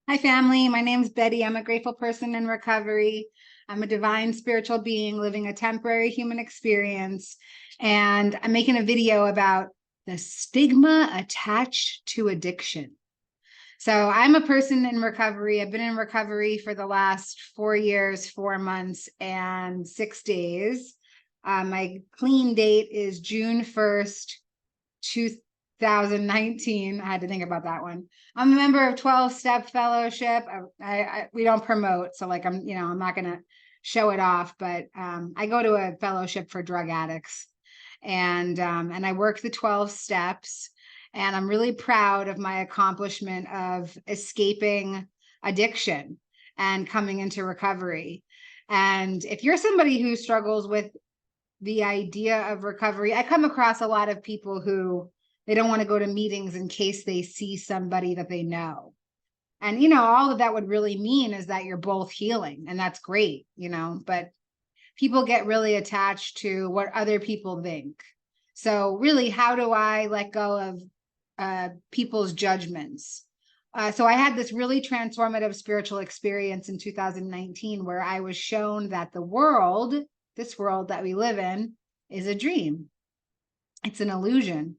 Hi, family. My name's Betty. I'm a grateful person in recovery. I'm a divine spiritual being living a temporary human experience. And I'm making a video about the stigma attached to addiction. So I'm a person in recovery. I've been in recovery for the last 4 years, 4 months, and 6 days. My clean date is June 1st, 2019. I had to think about that one. I'm a member of 12 Step Fellowship. We don't promote, so like I'm not gonna show it off, but I go to a fellowship for drug addicts, and I work the 12 steps, and I'm really proud of my accomplishment of escaping addiction and coming into recovery. And if you're somebody who struggles with the idea of recovery, I come across a lot of people who they don't want to go to meetings in case they see somebody that they know. And, all of that would really mean is that you're both healing, and that's great, but people get really attached to what other people think. So, really, how do I let go of people's judgments? So I had this really transformative spiritual experience in 2019 where I was shown that this world that we live in, is a dream. It's an illusion.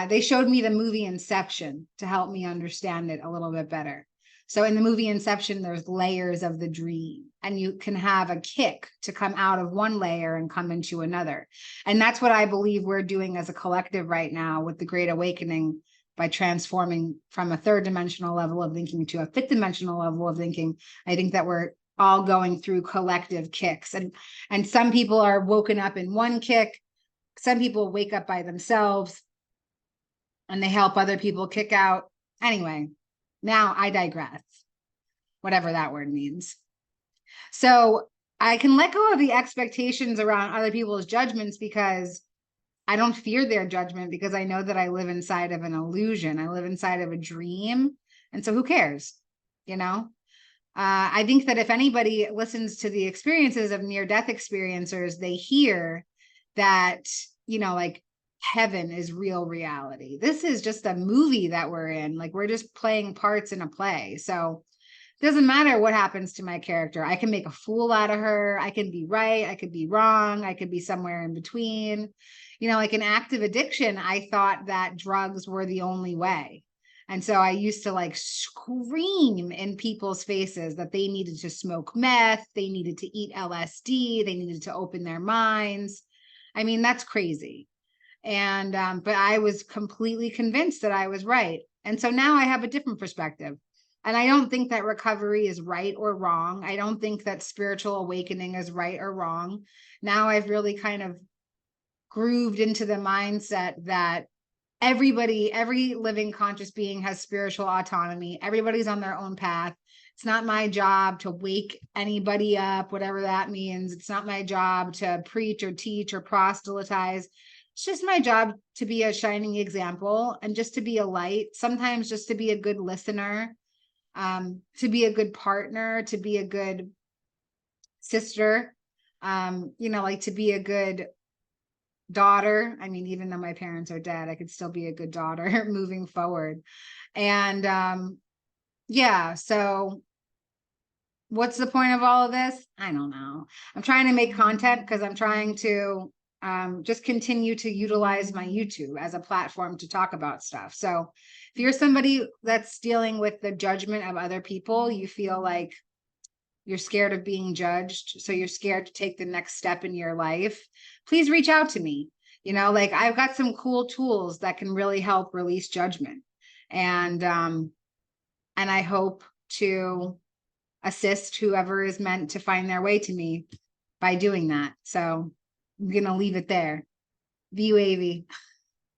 They showed me the movie Inception to help me understand it a little bit better. So in the movie Inception, there's layers of the dream, and you can have a kick to come out of one layer and come into another. And that's what I believe we're doing as a collective right now with the Great Awakening, by transforming from a third dimensional level of thinking to a fifth dimensional level of thinking. I think that we're all going through collective kicks, and some people are woken up in one kick. Some people wake up by themselves and they help other people kick out. Anyway, now I digress, whatever that word means. So I can let go of the expectations around other people's judgments because I don't fear their judgment, because I know that I live inside of an illusion. I live inside of a dream. And so who cares? I think that if anybody listens to the experiences of near-death experiencers, they hear that, like, heaven is real reality. This is just a movie that we're in. Like, we're just playing parts in a play. So it doesn't matter what happens to my character. I can make a fool out of her. I can be right. I could be wrong. I could be somewhere in between. Like in active addiction, I thought that drugs were the only way. And so I used to like scream in people's faces that they needed to smoke meth, they needed to eat LSD, they needed to open their minds. I mean, that's crazy. And but I was completely convinced that I was right. And so now I have a different perspective. And I don't think that recovery is right or wrong. I don't think that spiritual awakening is right or wrong. Now I've really kind of grooved into the mindset that every living conscious being has spiritual autonomy. Everybody's on their own path. It's not my job to wake anybody up, whatever that means. It's not my job to preach or teach or proselytize. It's just my job to be a shining example and just to be a light, sometimes just to be a good listener, to be a good partner, to be a good sister, like to be a good daughter. I mean, even though my parents are dead, I could still be a good daughter moving forward. And yeah, so what's the point of all of this? I don't know. I'm trying to make content because I'm trying to just continue to utilize my YouTube as a platform to talk about stuff. So if you're somebody that's dealing with the judgment of other people, you feel like you're scared of being judged, so you're scared to take the next step in your life, please reach out to me. Like, I've got some cool tools that can really help release judgment. And I hope to assist whoever is meant to find their way to me by doing that. So I'm going to leave it there. View AV.